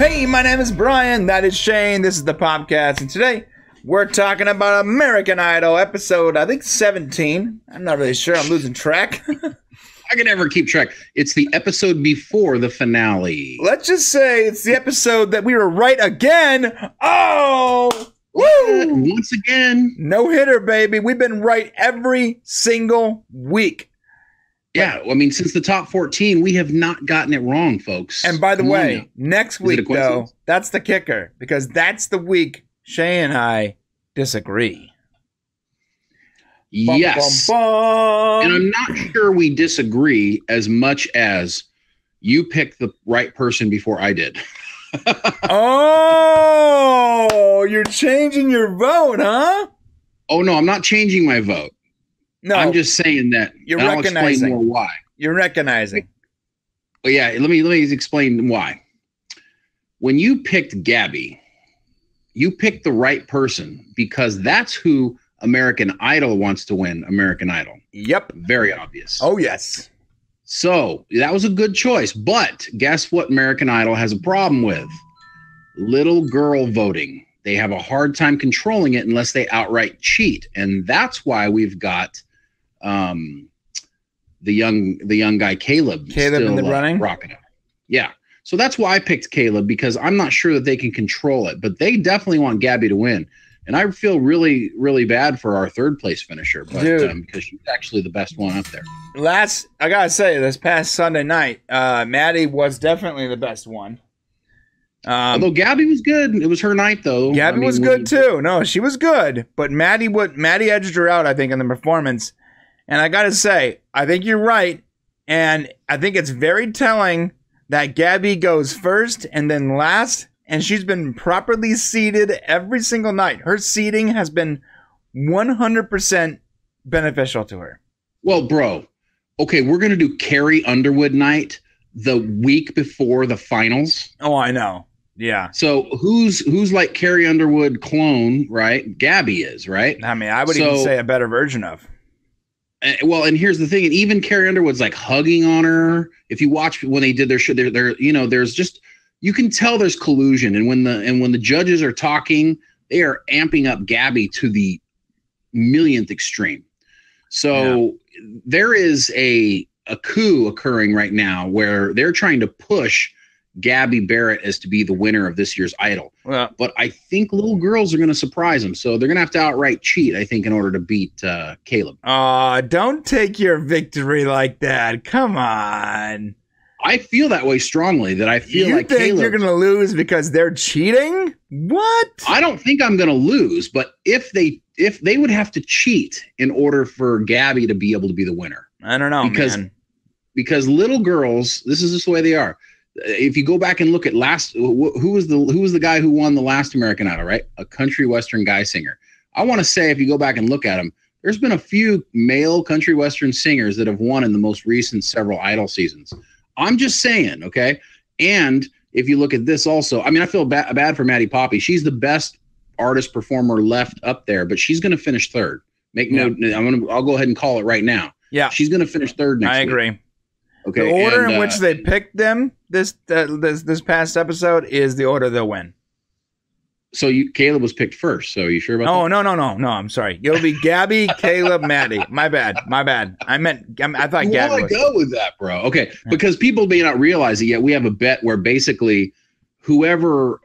Hey, my name is Brian. That is Shane. This is the Popcast. And today we're talking about American Idol episode, I think 17. I'm not really sure. I'm losing track. I can never keep track. It's the episode before the finale. Let's just say it's the episode that we were right again. Oh, woo! Once again. No hitter, baby. We've been right every single week. Yeah, I mean, since the top 14, we have not gotten it wrong, folks. And by the way, next week, though, that's the kicker, because that's the week Shay and I disagree. Yes. Bum, bum, bum. And I'm not sure we disagree as much as you picked the right person before I did. Oh, you're changing your vote, huh? Oh, no, I'm not changing my vote. No, I'm just saying that. You're I'll recognizing. explain more why. You're recognizing. Well, yeah, let me explain why. When you picked Gabby, you picked the right person because that's who American Idol wants to win American Idol. Yep. Very obvious. Oh, yes. So that was a good choice. But guess what American Idol has a problem with? Little girl voting. They have a hard time controlling it unless they outright cheat. And that's why we've got the young guy Caleb still in the running, rocking it. Yeah. So that's why I picked Caleb, because I'm not sure that they can control it, but they definitely want Gabby to win. And I feel really, really bad for our third place finisher, but because she's actually the best one up there. I gotta say, this past Sunday night, Mady was definitely the best one. Although Gabby was good, it was her night though. Gabby was good too. No, she was good, but Mady edged her out, I think, in the performance. And I gotta say, I think you're right, and I think it's very telling that Gabby goes first and then last, and she's been properly seated every single night. Her seating has been 100% beneficial to her. Well, bro, okay, we're gonna do Carrie Underwood night the week before the finals. Oh, I know. Yeah. So who's like Carrie Underwood clone, right? Gabby is, right? I mean, I would even say a better version of. Well, and here's the thing, and even Carrie Underwood's like hugging on her. If you watch when they did their show, they're there's just, you can tell there's collusion, and when the judges are talking, they are amping up Gabby to the millionth extreme. So there is a coup occurring right now where they're trying to push Gabby Barrett as to be the winner of this year's Idol. Well, but I think little girls are going to surprise them. So they're going to have to outright cheat, I think, in order to beat Caleb. Don't take your victory like that. Come on. I feel that way strongly, that I feel like Caleb. You think you're going to lose because they're cheating? What? I don't think I'm going to lose, but if they would have to cheat in order for Gabby to be able to be the winner. I don't know, because little girls, this is just the way they are. If you go back and look at who was the guy who won the last American Idol, right? A country western guy singer. I want to say, if you go back and look at him, there's been a few male country western singers that have won in the most recent several Idol seasons. I'm just saying, okay? And if you look at this also, I mean, I feel bad for Mady Poppy. She's the best artist performer left up there, but she's going to finish third. I'll go ahead and call it right now. Yeah. She's going to finish third next week. I agree. Okay. The order in which they picked them this past episode is the order they'll win. So Caleb was picked first. So are you sure about that? No. I'm sorry. It'll be Gabby, Caleb, Mady. My bad. I thought you Gabby want to go with that, bro. Okay. Because people may not realize it yet. We have a bet where basically whoever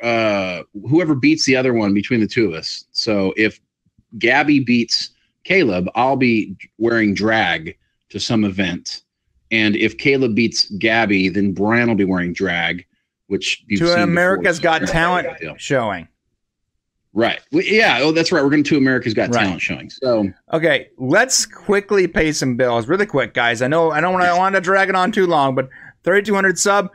beats the other one between the two of us. So if Gabby beats Caleb, I'll be wearing drag to some event. And if Caleb beats Gabby, then Brian will be wearing drag, which you've seen America's Got Talent showing. Right. Yeah. Oh, that's right. We're going to America's Got Talent showing. So okay, let's quickly pay some bills, really quick, guys. I know I don't want to drag it on too long, but 3,200 sub.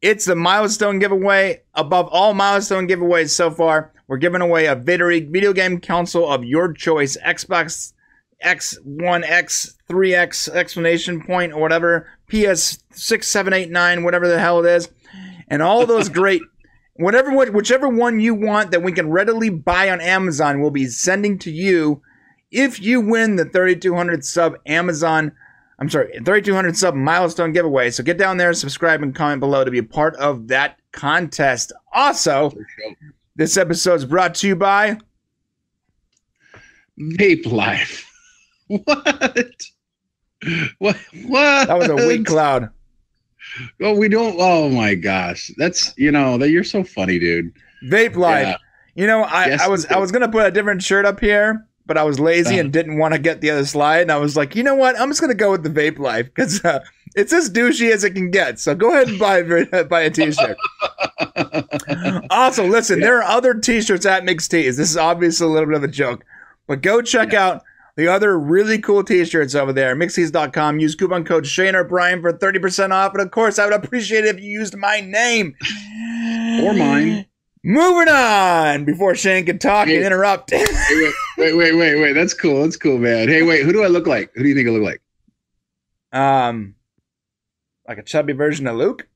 It's a milestone giveaway. Above all milestone giveaways so far, we're giving away a video game console of your choice, Xbox X, 1X, 3X, exclamation point, or whatever, PS 6, 7, 8, 9, whatever the hell it is, and all those great, whichever one you want that we can readily buy on Amazon, we'll be sending to you if you win the 3,200 sub 3,200 sub milestone giveaway. So get down there, subscribe, and comment below to be a part of that contest. Also, this episode is brought to you by Vape Life. What? What? That was a weak cloud. Oh, we don't. Oh my gosh, that's that you're so funny, dude. Vape Life. Yeah. I was gonna put a different shirt up here, but I was lazy and didn't want to get the other slide. And I was like, you know what? I'm just gonna go with the Vape Life because it's as douchey as it can get. So go ahead and buy a t-shirt. Also, listen, there are other t-shirts at Mixed Tees. This is obviously a little bit of a joke, but go check out the other really cool t-shirts over there. Mixtees.com. Use coupon code Shane or Brian for 30% off. And of course, I would appreciate it if you used my name. Or mine. Moving on before Shane can talk and interrupt. Wait. That's cool. That's cool, man. Hey, wait, who do I look like? Who do you think I look like? Like a chubby version of Luke?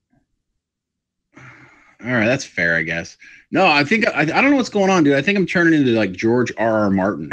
All right, that's fair, I guess. No, I think I don't know what's going on, dude. I think I'm turning into like George R.R. Martin.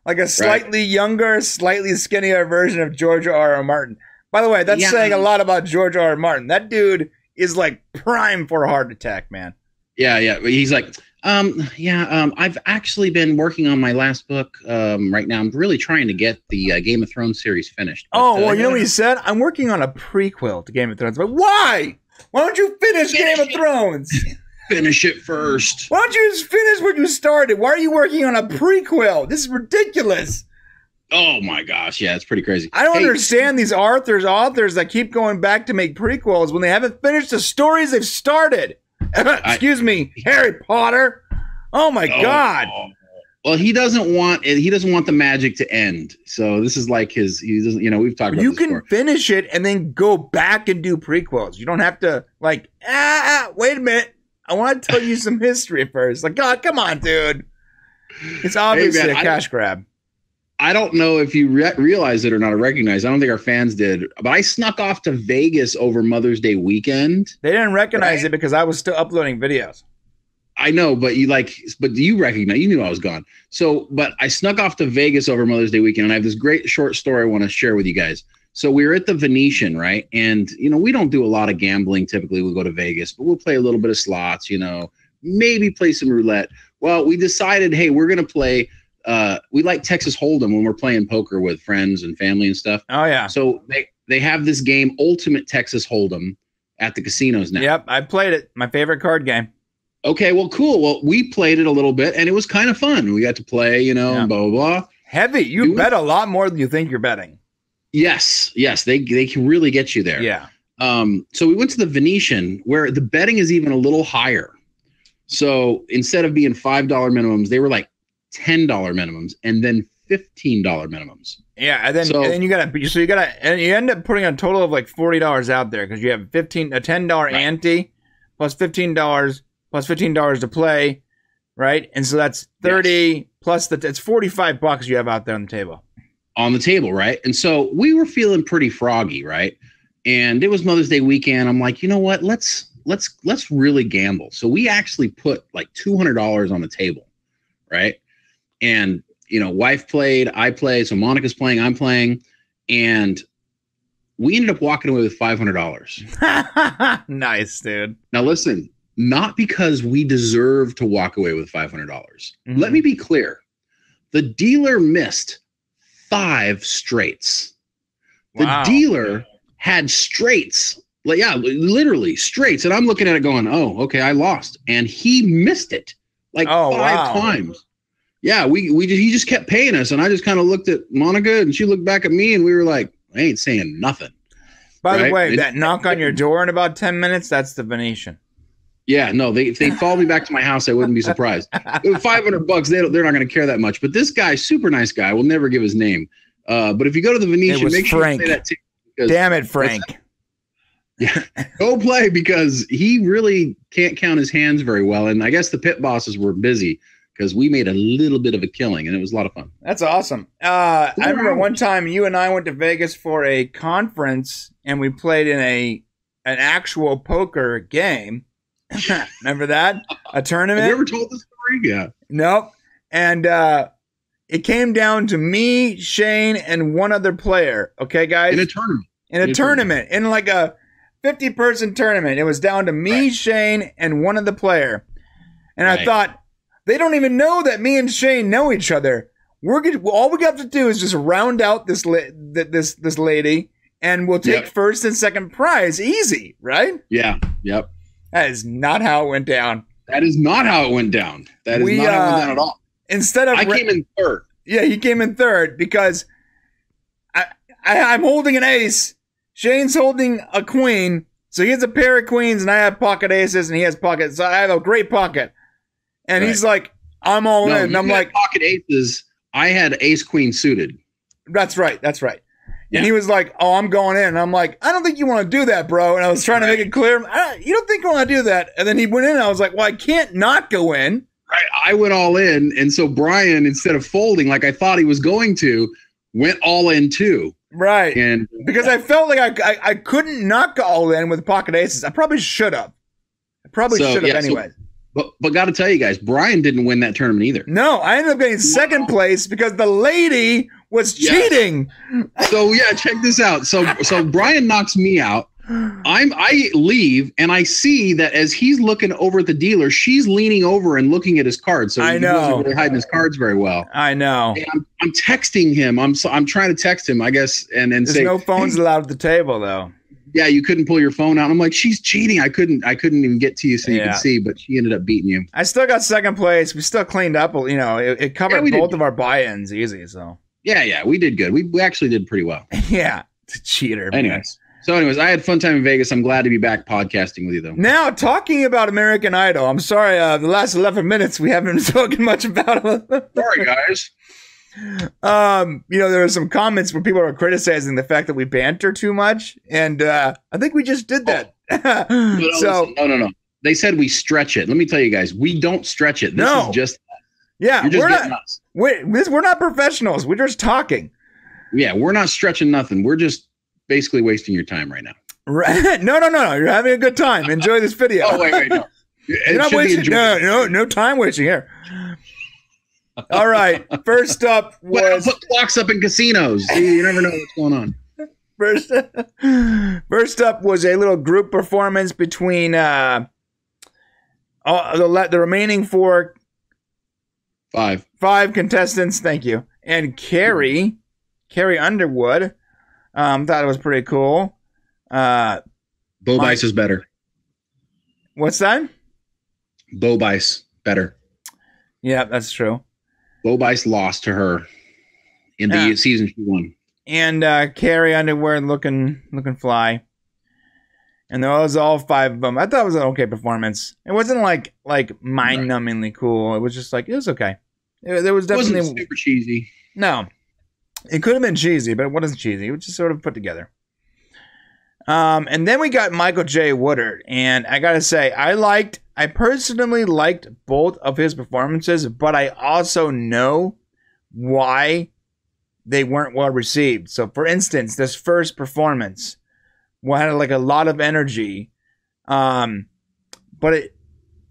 Like a slightly younger, slightly skinnier version of George R.R. Martin. By the way, that's saying a lot about George R.R. Martin. That dude is like prime for a heart attack, man. Yeah. He's like, I've actually been working on my last book right now. I'm really trying to get the Game of Thrones series finished. But, well, you know what he said? I'm working on a prequel to Game of Thrones. But why? Why don't you finish Game of Thrones? Finish it first. Why don't you just finish what you started? Why are you working on a prequel? This is ridiculous. Oh my gosh, yeah, it's pretty crazy. I don't understand these authors that keep going back to make prequels when they haven't finished the stories they've started. Excuse me, Harry Potter. Oh my God. Well, he doesn't want it. He doesn't want the magic to end. So this is like he doesn't, we've talked about this before. You can finish it and then go back and do prequels. You don't have to wait a minute. I want to tell you some history first. Like, God, come on, dude. It's obviously a cash grab. I don't know if you realize it or not or recognize. I don't think our fans did, but I snuck off to Vegas over Mother's Day weekend. They didn't recognize it because I was still uploading videos. I know, but you recognize, you knew I was gone. So, but I snuck off to Vegas over Mother's Day weekend, and I have this great short story I want to share with you guys. So we were at the Venetian, right? And, we don't do a lot of gambling. Typically we go to Vegas, but we'll play a little bit of slots, maybe play some roulette. Well, we decided, hey, we're going to play, we like Texas Hold'em when we're playing poker with friends and family and stuff. Oh yeah. So they have this game, Ultimate Texas Hold'em, at the casinos now. Yep. I played it. My favorite card game. Okay, well, cool. Well, we played it a little bit, and it was kind of fun. We got to play, blah, blah, blah. Heavy. You bet a lot more than you think you're betting. Yes. They can really get you there. Yeah. So we went to the Venetian, where the betting is even a little higher. So instead of being $5 minimums, they were like $10 minimums, and then $15 minimums. Yeah, and then you end up putting a total of like $40 out there because you have a $10 ante plus $15 to play, right? And so that's 30 plus it's $45 you have out there on the table. On the table, right? And so we were feeling pretty froggy, right? And it was Mother's Day weekend. I'm like, you know what? Let's really gamble. So we actually put like $200 on the table, right? And wife played, I played, so Monica's playing, I'm playing, and we ended up walking away with $500. Nice, dude. Now listen, not because we deserve to walk away with $500. Mm-hmm. Let me be clear. The dealer missed 5 straights. The dealer had straights. Like, literally straights. And I'm looking at it going, oh, okay, I lost. And he missed it like 5 times. Yeah, he just kept paying us. And I just kind of looked at Monica and she looked back at me and we were like, I ain't saying nothing. By the way, that knock on your door in about 10 minutes, that's the Venetian. Yeah, no, if they followed me back to my house, I wouldn't be surprised. $500, they're not going to care that much. But this guy, super nice guy, will never give his name. But if you go to the Venetian, make sure you say that too. Damn it, Frank. Yeah, go play because he really can't count his hands very well. And I guess the pit bosses were busy because we made a little bit of a killing and it was a lot of fun. That's awesome. I remember one time you and I went to Vegas for a conference and we played in an actual poker game. Remember that? A tournament? Have you ever told the story? Yeah. Nope. And it came down to me, Shane, and one other player. Okay, guys? In a tournament. In a tournament. In like a 50-person tournament. It was down to me, Shane, and one other player. And I thought, they don't even know that me and Shane know each other. All we have to do is just round out this lady, and we'll take first and second prize. Easy, right? Yeah. Yep. That is not how it went down. That is not how it went down. That is not how it went down at all. I came in third. Yeah, he came in third because I'm holding an ace. Shane's holding a queen. So he has a pair of queens, and I have pocket aces, and he has pocket. So I have a great pocket. And he's like, I'm all in. And I'm like, pocket aces. I had ace queen suited. That's right. Yeah. And he was like, oh, I'm going in. And I'm like, I don't think you want to do that, bro. And I was trying to make it clear. You don't think I want to do that? And then he went in, and I was like, well, I can't not go in. Right. I went all in. And so Brian, instead of folding like I thought he was going to, went all in too. Right. And because I felt like I couldn't not go all in with pocket aces. I probably should have. Anyway. But got to tell you guys, Brian didn't win that tournament either. No, I ended up getting second place because the lady was cheating. So check this out. So Brian knocks me out. I leave and I see that as he's looking over at the dealer, she's leaning over and looking at his cards. So I know. He wasn't really hiding his cards very well. I know. And I'm texting him. I'm trying to text him, I guess, and there's say no phones allowed at the table though. Yeah, you couldn't pull your phone out. I'm like, she's cheating. I couldn't even get to you so you could see, but she ended up beating you. I still got second place. We still cleaned up. You know, it covered both of our buy-ins easy. So yeah, we did good. We actually did pretty well. Yeah, it's a cheater. Anyways, I had a fun time in Vegas. I'm glad to be back podcasting with you though. Now talking about American Idol. I'm sorry, the last 11 minutes we haven't spoken much about it. Sorry, guys. There were some comments where people were criticizing the fact that we banter too much, and I think we just did that. No. They said we stretch it. Let me tell you guys, we don't stretch it. This is just we're not professionals. We're just talking. Yeah, we're not stretching nothing. We're just basically wasting your time right now. Right? No. You're having a good time. Enjoy this video. Oh wait, no. You're not wasting. No time wasting here. All right. First up was put clocks up in casinos. You never know what's going on. First up was a little group performance between the remaining five contestants. Thank you, and Carrie Underwood. Thought it was pretty cool. Bo Bice is better. What's that? Bo Bice better. Yeah, that's true. Bo Bice lost to her in the season she won. And Carrie Underwood looking fly. And there was all five of them. I thought it was an okay performance. It wasn't like mind-numbingly cool. It was just like, it was okay. There was definitely... It wasn't super cheesy. No. It could have been cheesy, but it wasn't cheesy. It was just sort of put together. And then we got Michael J. Woodard. And I got to say, I personally liked both of his performances, but I also know why they weren't well received. So, for instance, this first performance had a lot of energy, but I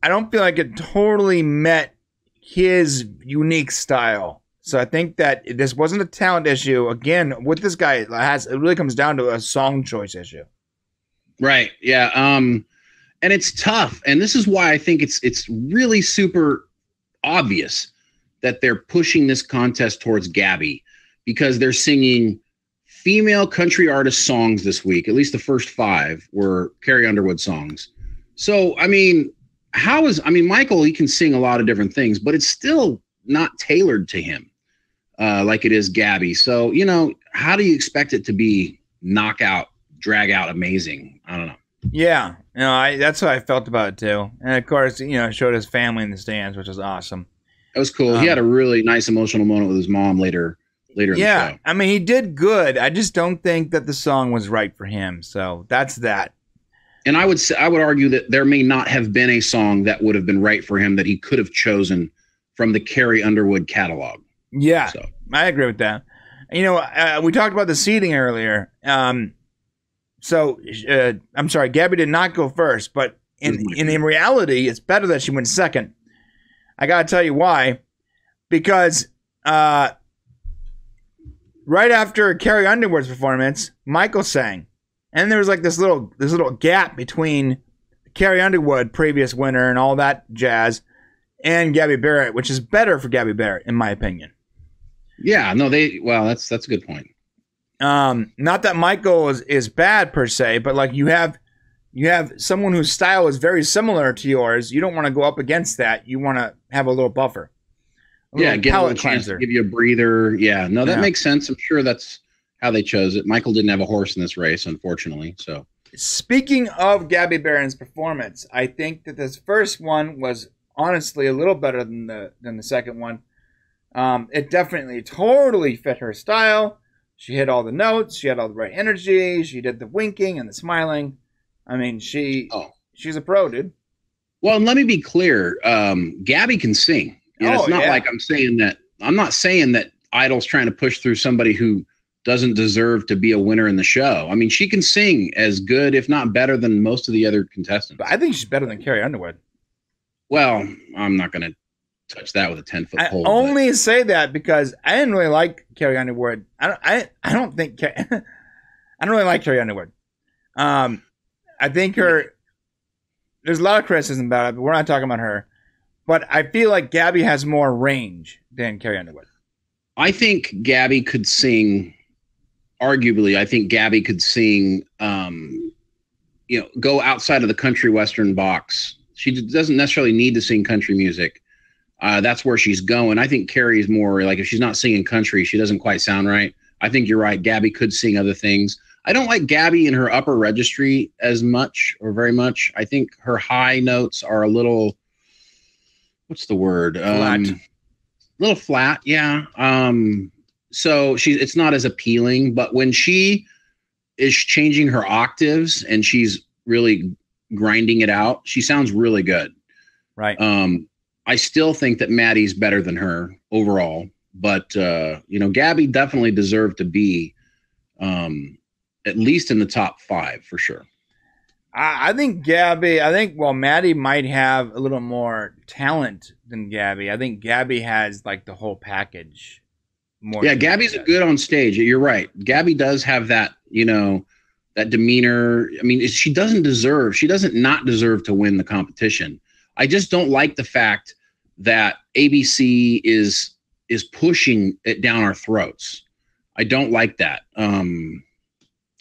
don't feel like it totally met his unique style. So I think that this wasn't a talent issue. Again, with this guy, it really comes down to a song choice issue. Right. Yeah. And it's tough. And this is why I think it's really super obvious that they're pushing this contest towards Gabby, because they're singing female country artist songs this week. At least the first 5 were Carrie Underwood songs. So, Michael, he can sing a lot of different things, but it's still not tailored to him like it is Gabby. So, how do you expect it to be knockout, drag out, amazing? I don't know. Yeah, that's what I felt about it too. And of course, showed his family in the stands, which was awesome. That was cool. He had a really nice emotional moment with his mom later in the show. He did good. I just don't think that the song was right for him. So that's that. And I would argue that there may not have been a song that would have been right for him that he could have chosen from the Carrie Underwood catalog. Yeah, so. I agree with that. We talked about the seating earlier. So I'm sorry, Gabby did not go first, but in reality, it's better that she went second. I got to tell you why. Because right after Carrie Underwood's performance, Michael sang. And there was like this little gap between Carrie Underwood, previous winner, and all that jazz, and Gabby Barrett, which is better for Gabby Barrett, in my opinion. Yeah, no, that's a good point. Not that Michael is bad per se, but like you have someone whose style is very similar to yours. You don't want to go up against that. You want to have a little buffer. Get a little chance to give you a breather. Yeah, no, that makes sense. I'm sure that's how they chose it. Michael didn't have a horse in this race, unfortunately. So, speaking of Gabi Behrens' performance, I think that this first one was honestly a little better than the second one. It definitely totally fit her style. She hit all the notes. She had all the right energy. She did the winking and the smiling. I mean, she's a pro, dude. Well, and let me be clear. Gabby can sing. It's not like I'm not saying that Idol's trying to push through somebody who doesn't deserve to be a winner in the show. I mean, she can sing as good, if not better, than most of the other contestants. But I think she's better than Carrie Underwood. Well, I'm not going to touch that with a 10-foot pole. I only say that because I didn't really like Carrie Underwood. I don't really like Carrie Underwood. I think there's a lot of criticism about it, but we're not talking about her. But I feel like Gabby has more range than Carrie Underwood. I think Gabby could sing. Arguably, I think Gabby could sing. Go outside of the country western box. She doesn't necessarily need to sing country music. That's where she's going. I think Carrie's more like if she's not singing country, she doesn't quite sound right. I think you're right. Gabby could sing other things. I don't like Gabby in her upper registry as much or very much. I think her high notes are a little, what's the word? Flat. Little flat. Yeah. So it's not as appealing, but when she is changing her octaves and she's really grinding it out, she sounds really good. Right. I still think that Maddie's better than her overall, but Gabby definitely deserved to be at least in the top 5 for sure. I think Mady might have a little more talent than Gabby. I think Gabby has like the whole package. More. Yeah, Gabby's good on stage. You're right. Gabby does have that, that demeanor. I mean, she doesn't not deserve to win the competition. I just don't like the fact that ABC is pushing it down our throats. I don't like that.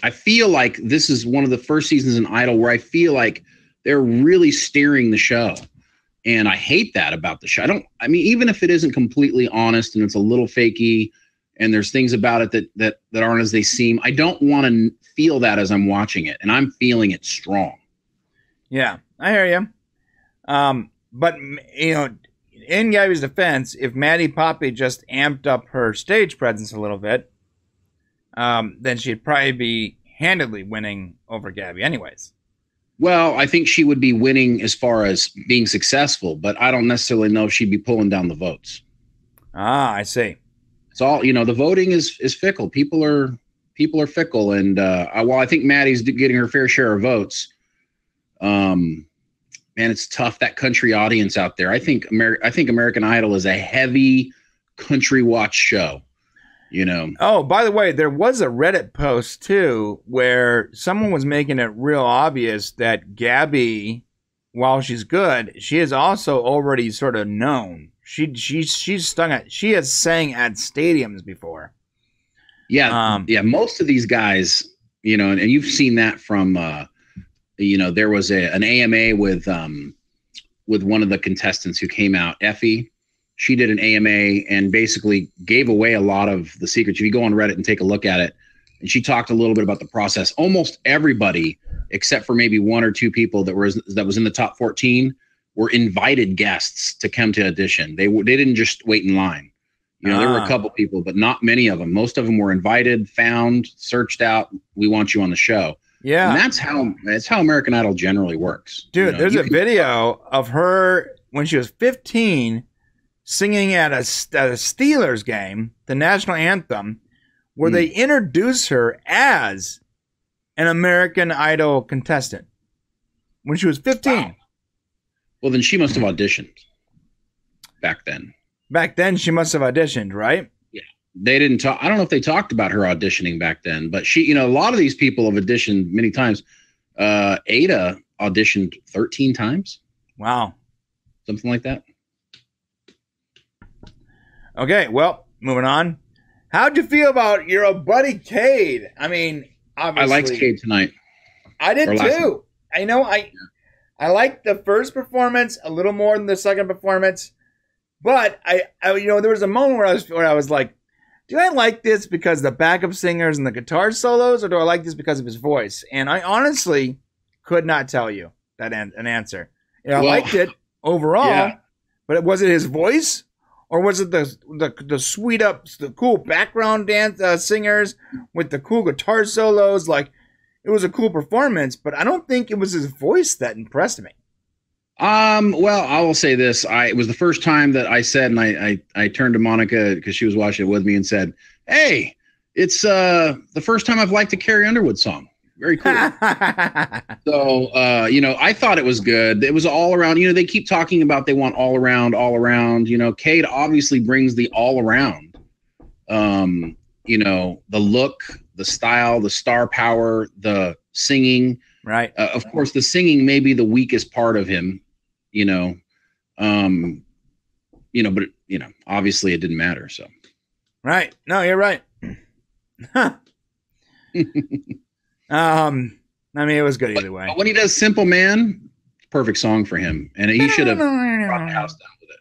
I feel like this is one of the first seasons in Idol where I feel like they're really steering the show. And I hate that about the show. Even if it isn't completely honest and it's a little fakey and there's things about it that aren't as they seem, I don't want to feel that as I'm watching it. And I'm feeling it strong. Yeah, I hear you. But, in Gabby's defense, if Mady Poppy just amped up her stage presence a little bit, then she'd probably be handedly winning over Gabby anyways. Well, I think she would be winning as far as being successful, but I don't necessarily know if she'd be pulling down the votes. Ah, I see. It's all, the voting is fickle. People are fickle. And while I think Maddie's getting her fair share of votes, man, it's tough. That country audience out there. I think American Idol is a heavy country watch show. Oh, by the way, there was a Reddit post too where someone was making it real obvious that Gabby, while she's good, she is also already sort of known. She's she has sang at stadiums before. Yeah, most of these guys, and you've seen that from there was an AMA with one of the contestants who came out, Effie. She did an AMA and basically gave away a lot of the secrets. If you go on Reddit and take a look at it, and she talked a little bit about the process. Almost everybody, except for maybe 1 or 2 people that was in the top 14, were invited guests to come to audition. They didn't just wait in line. There were a couple people, but not many of them. Most of them were invited, found, searched out. We want you on the show. Yeah, and that's how American Idol generally works. Dude, there's a video of her when she was 15. Singing at a Steelers game, the national anthem, where they introduce her as an American Idol contestant when she was 15. Wow. Well, then she must have auditioned back then. Back then, she must have auditioned, right? Yeah. they didn't talk. I don't know if they talked about her auditioning back then, but she, a lot of these people have auditioned many times. Ada auditioned 13 times. Wow. Something like that. Okay, well, moving on. How'd you feel about your buddy Cade? I mean, obviously. I liked Cade tonight. I did too. I liked the first performance a little more than the second performance, but I there was a moment where I was like, do I like this because the backup singers and the guitar solos, or do I like this because of his voice? And I honestly could not tell you an answer. I liked it overall, but was it his voice, or was it the sweet the cool background dance singers with the cool guitar solos? Like, it was a cool performance, but I don't think it was his voice that impressed me. Well, I will say this. It was the first time that I said, and I turned to Monica because she was watching it with me and said, "Hey, it's the first time I've liked a Carrie Underwood song." Very cool. So, I thought it was good. It was all around. They keep talking about they want all around. Cade obviously brings the all around. The look, the style, the star power, the singing. Right. Of course, the singing may be the weakest part of him. But obviously it didn't matter. So. Right. No, you're right. I mean, it was good either way. But when he does Simple Man, perfect song for him. And he should have brought the house down with it.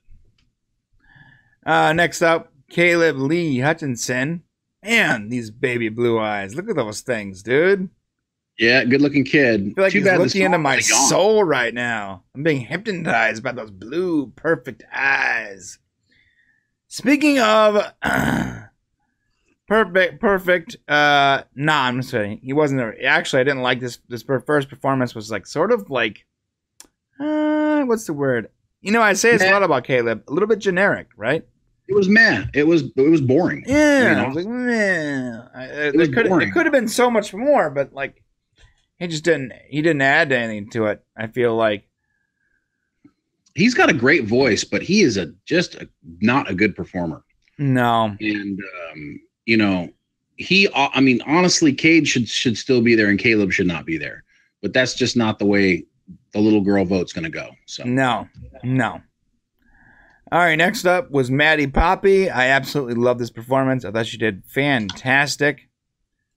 Next up, Kayla Hutchinson. Man, these baby blue eyes. Look at those things, dude. Yeah, good looking kid. I feel like he's looking into my soul right now. I'm being hypnotized by those blue, perfect eyes. Speaking of perfect, I'm just kidding. He wasn't there. Actually, I didn't like this first performance. Was like sort of like, what's the word? I say it's a lot about Caleb. A little bit generic, right? It was meh. It was boring. Yeah, I was like, meh. It could have been so much more, but like, he didn't add anything to it. I feel like he's got a great voice, but he is not a good performer. No, and honestly, Cade should still be there, and Caleb should not be there. But that's just not the way the little girl vote's going to go. So no. All right, next up was Mady Poppy. I absolutely love this performance. I thought she did fantastic.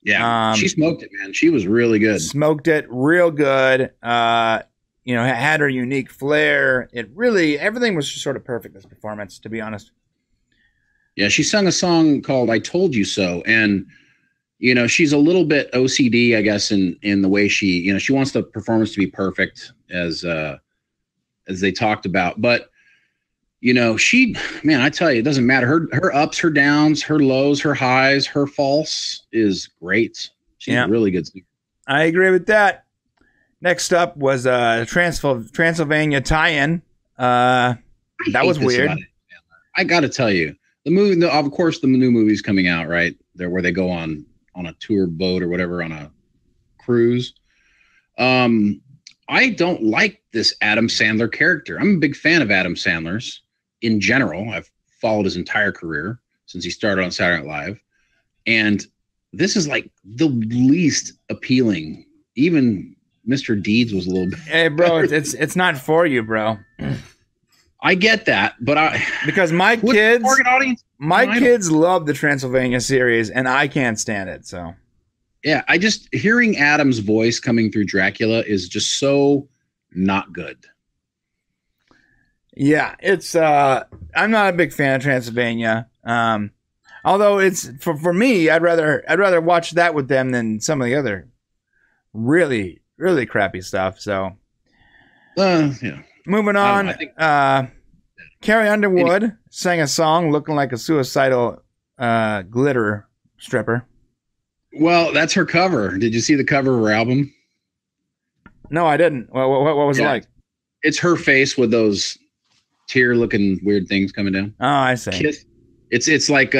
Yeah, she smoked it, man. She was really good. Smoked it real good. Had her unique flair. Everything was just sort of perfect, this performance, to be honest. Yeah, she sung a song called I Told You So. And, she's a little bit OCD, I guess, in the way she wants the performance to be perfect as they talked about. But, I tell you, it doesn't matter. Her ups, her downs, her lows, her highs, her false is great. She's a really good singer. I agree with that. Next up was Transylvania tie-in. That was weird. I got to tell you, the movie, of course, the new movie's coming out, right? There where they go on a tour boat or whatever, on a cruise. I don't like this Adam Sandler character. I'm a big fan of Adam Sandler's in general. I've followed his entire career since he started on Saturday Night Live. And this is like the least appealing. Even Mr. Deeds was a little bit. Hey, bro, it's not for you, bro. I get that, but because my kids, target audience, kids love the Transylvania series, and I can't stand it. So, yeah, hearing Adam's voice coming through Dracula is just so not good. Yeah, it's. I'm not a big fan of Transylvania. Although it's for me, I'd rather watch that with them than some of the other really crappy stuff. So, yeah. Moving on, Carrie Underwood sang a song looking like a suicidal glitter stripper. Well, that's her cover. Did you see the cover of her album? No, I didn't. What was it like? It's her face with those tear-looking weird things coming down. Oh, I see. Kiss. It's like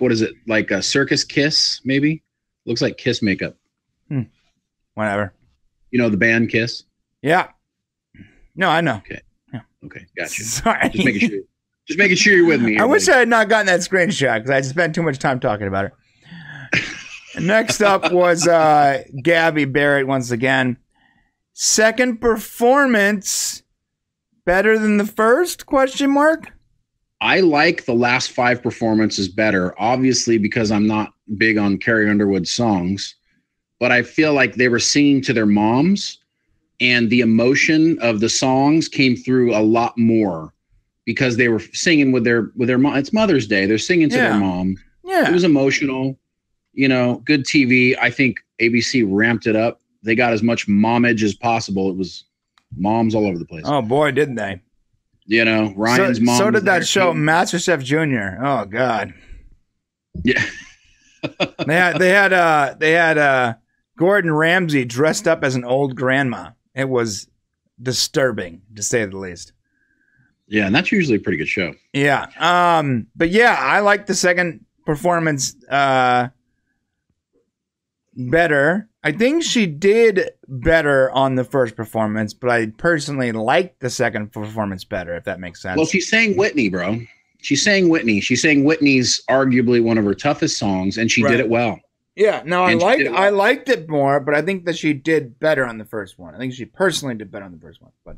what is it? Like a circus Kiss, maybe? Looks like Kiss makeup. Whatever. The band Kiss? Yeah. No, I know. Okay. Yeah. Okay. Gotcha. Sorry. Just making sure. Just making sure you're with me. I wish I had not gotten that screenshot because I spent too much time talking about it. Next up was Gabby Barrett once again. Second performance better than the first? Question mark. I like the last 5 performances better, obviously because I'm not big on Carrie Underwood songs, but I feel like they were singing to their moms, and the emotion of the songs came through a lot more because they were singing with their mom. It's Mother's Day. They're singing to their mom. Yeah. It was emotional, good TV. I think ABC ramped it up. They got as much momage as possible. It was moms all over the place. Oh boy, didn't they? Ryan's mom. So did that show, MasterChef Junior. Oh God. Yeah. they had Gordon Ramsay dressed up as an old grandma. It was disturbing, to say the least. Yeah, and that's usually a pretty good show. Yeah. But yeah, I like the second performance better. I think she did better on the first performance, but I personally liked the second performance better, if that makes sense. Well, she sang Whitney, bro. She sang Whitney. She sang Whitney's arguably one of her toughest songs, and she did it well. Yeah, no, I liked it more, but I think that she did better on the first one. I think she personally did better on the first one. But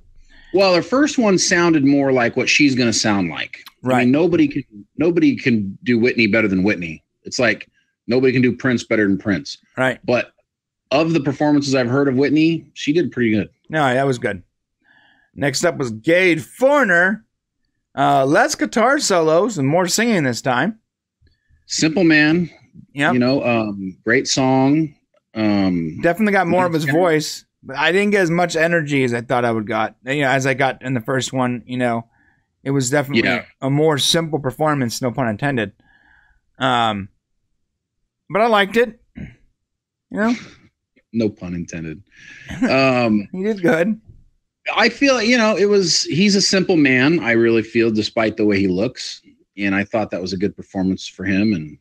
well, her first one sounded more like what she's going to sound like. Right. I mean, nobody can do Whitney better than Whitney. It's like nobody can do Prince better than Prince. Right. But of the performances I've heard of Whitney, she did pretty good. No, that was good. Next up was Gade Foreigner. Less guitar solos and more singing this time. Simple Man. Yeah. Great song. Definitely got more of his voice, but I didn't get as much energy as I thought I would got. As I got in the first one, it was definitely a more simple performance, no pun intended. But I liked it. No pun intended. He did good. I feel, he's a simple man, I really feel, despite the way he looks. And I thought that was a good performance for him. And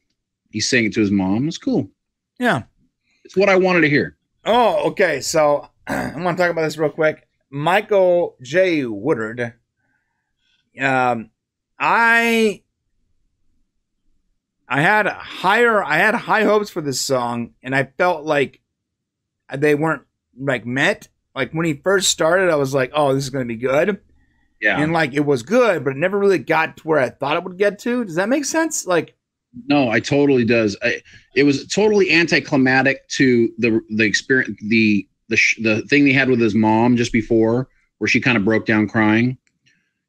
he sang it to his mom. It's cool. Yeah. It's what I wanted to hear. Oh, okay. So I want to talk about this real quick. Michael J. Woodard. I had high hopes for this song, and I felt like they weren't met. Like when he first started, I was like, "Oh, this is going to be good." Yeah, and it was good, but it never really got to where I thought it would get to. Does that make sense? No, it totally does. It was totally anticlimactic to the experience, the thing he had with his mom just before, where she kind of broke down crying.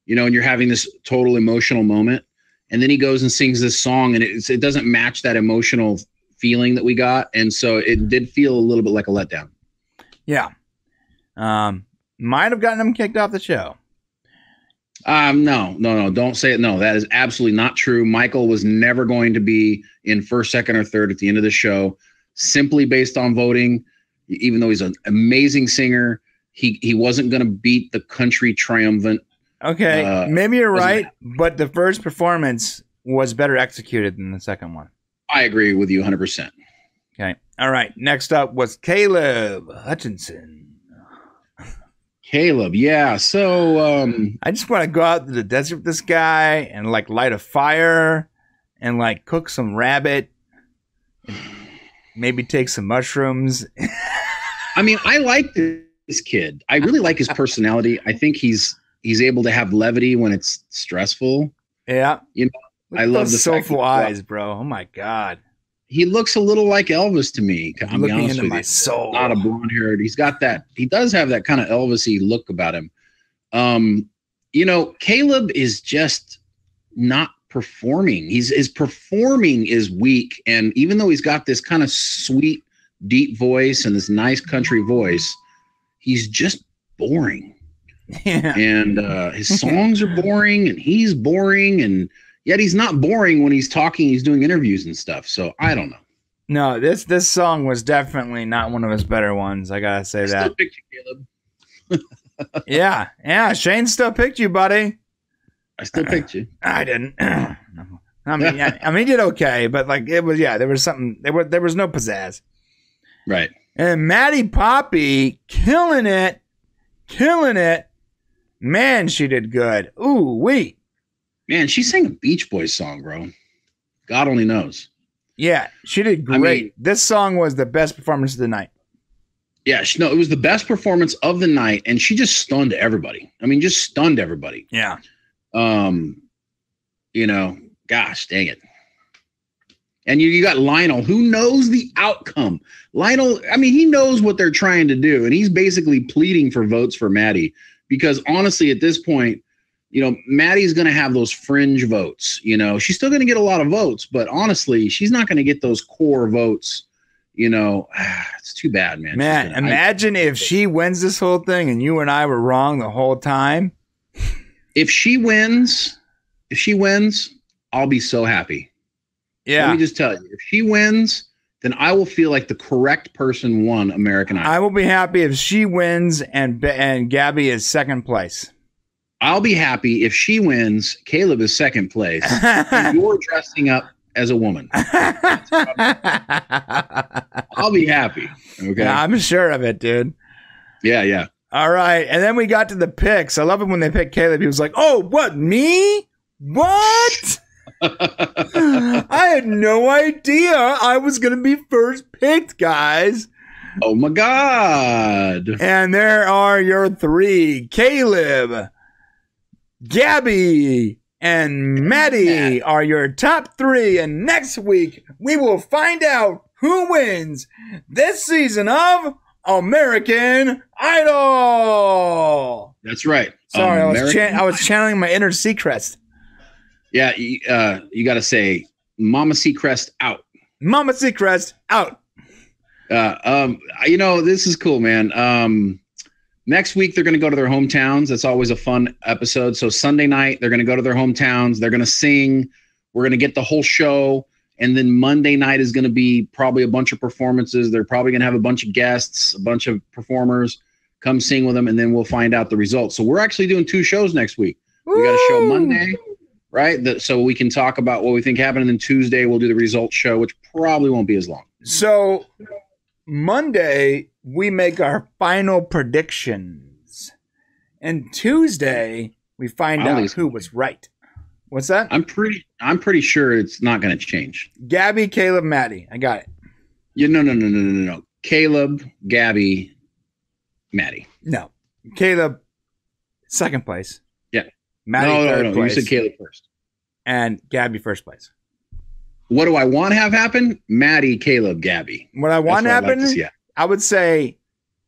And you're having this total emotional moment. And then he goes and sings this song, and it doesn't match that emotional feeling that we got. And so it did feel a little bit like a letdown. Yeah. Might have gotten him kicked off the show. No, don't say it. No, that is absolutely not true. Michael was never going to be in first, second, or third at the end of the show, simply based on voting. Even though he's an amazing singer, he wasn't going to beat the country triumphant. Okay, maybe you're right, but the first performance was better executed than the second one. I agree with you 100%. Okay, all right. Next up was Kayla Hutchinson. Caleb, yeah. So I just want to go out to the desert with this guy and light a fire and cook some rabbit, and maybe take some mushrooms. I mean, I like this kid. I really like his personality. I think he's able to have levity when it's stressful. Yeah. I love the soulful eyes, bro. Oh my God. He looks a little like Elvis to me. I'm looking into my soul. Not a blonde haired. He does have that kind of Elvis-y look about him. Caleb is just not performing. His performing is weak. And even though he's got this kind of sweet, deep voice and this nice country voice, he's just boring. Yeah. And his songs are boring, and he's boring, and yet he's not boring when he's talking. He's doing interviews and stuff. So I don't know. No, this song was definitely not one of his better ones. I gotta say that. Still picked you, Caleb. yeah. Shane still picked you, buddy. I still picked you. I didn't. I mean, he did okay, but it was there was something. There was no pizzazz. Right. And Mady Poppy killing it. Man, she did good. Ooh, wait. Man, she sang a Beach Boys song, bro. God only knows. Yeah, she did great. I mean, this song was the best performance of the night. Yeah, no, it was the best performance of the night, and she just stunned everybody. I mean, just stunned everybody. Yeah. You know, gosh, dang it. And you got Lionel, who knows the outcome. Lionel, I mean, he knows what they're trying to do, and he's basically pleading for votes for Mady because honestly, at this point, you know, Maddie's going to have those fringe votes. You know, she's still going to get a lot of votes, but honestly, she's not going to get those core votes. You know, it's too bad, man. Man, imagine if she wins this whole thing and you and I were wrong the whole time. If she wins, I'll be so happy. Yeah. Let me just tell you, if she wins, then I will feel like the correct person won American Idol. I will be happy if she wins and Gabby is second place. I'll be happy if she wins, Caleb is second place, and you're dressing up as a woman. I'll be happy. Okay. Yeah, I'm sure of it, dude. Yeah. All right. And then we got to the picks. I love it when they pick Caleb. He was like, oh, what, me? What? I had no idea I was going to be first picked, guys. Oh, my God. And there are your three. Caleb, Gabby, and Mady are your top three. And next week, we will find out who wins this season of American Idol. That's right. Sorry, I was channeling my inner Seacrest. Yeah, you got to say, Mama Seacrest out. Mama Seacrest out. You know, this is cool, man. Next week, they're going to go to their hometowns. That's always a fun episode. So Sunday night, they're going to go to their hometowns. They're going to sing. We're going to get the whole show. And then Monday night is going to be probably a bunch of performances. They're probably going to have a bunch of guests, a bunch of performers come sing with them, and then we'll find out the results. So we're actually doing 2 shows next week. We got a show Monday, right? So we can talk about what we think happened. And then Tuesday, we'll do the results show, which probably won't be as long. So Monday, we make our final predictions. And Tuesday, we find out who was right. What's that? I'm pretty sure it's not going to change. Gabby, Caleb, Mady. I got it. Yeah, no. Caleb, Gabby, Mady. No. Caleb, second place. Yeah. Mady, third place. You said Caleb first. And Gabby, first place. What do I want to have happen? Mady, Caleb, Gabby. What I want to happen? I would say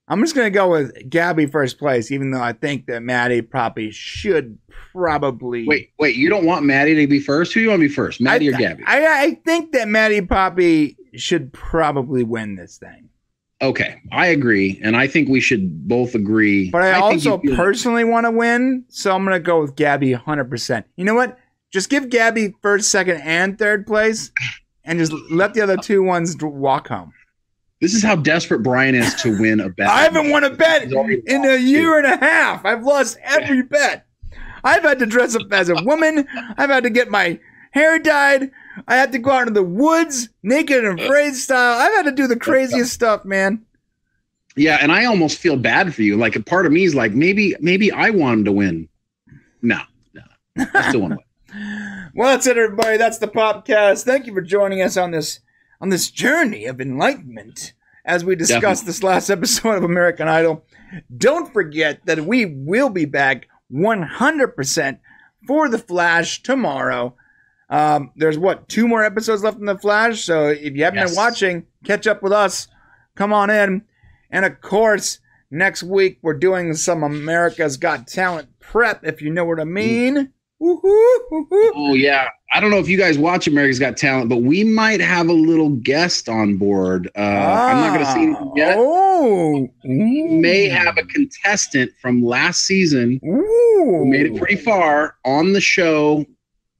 I'm just going to go with Gabby first place, even though I think that Mady Poppy should probably. Wait, you don't want Mady to be first? Who do you want to be first, Mady or Gabby? I think that Mady Poppy should probably win this thing. Okay, I agree, and I think we should both agree. But I also personally want to win, so I'm going to go with Gabby 100%. You know what? Just give Gabby first, second, and third place, and just let the other 2 ones walk home. This is how desperate Brian is to win a bet. I haven't won a bet in a year and a half. I've lost every bet. I've had to dress up as a woman. I've had to get my hair dyed. I had to go out into the woods, naked and afraid style. I've had to do the craziest stuff, man. Yeah, and I almost feel bad for you. Like a part of me is like, maybe I want him to win. No. I still want to win. Well, that's it, everybody. That's the Popcast. Thank you for joining us on this journey of enlightenment as we discuss this last episode of American Idol. Don't forget that we will be back 100% for The Flash tomorrow. There's 2 more episodes left in The Flash, so if you haven't been watching, catch up with us. Come on in. And of course, next week we're doing some America's Got Talent prep, if you know what I mean. Oh, yeah. I don't know if you guys watch America's Got Talent, but we might have a little guest on board. I'm not going to say anything yet. We may have a contestant from last season who made it pretty far on the show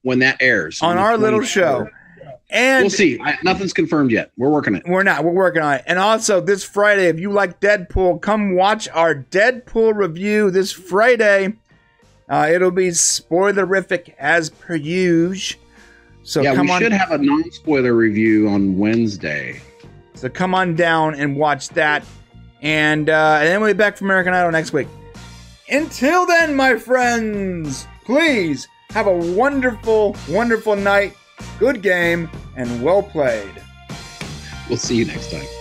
when that airs. On our little show. And we'll see. Nothing's confirmed yet. We're working it. We're working on it. And also this Friday, if you like Deadpool, come watch our Deadpool review this Friday. It'll be spoilerific as per usual. So we should have a non-spoiler review on Wednesday. So come on down and watch that. And then we'll be back for American Idol next week. Until then, my friends, please Have a wonderful, wonderful night. Good game and well played. We'll see you next time.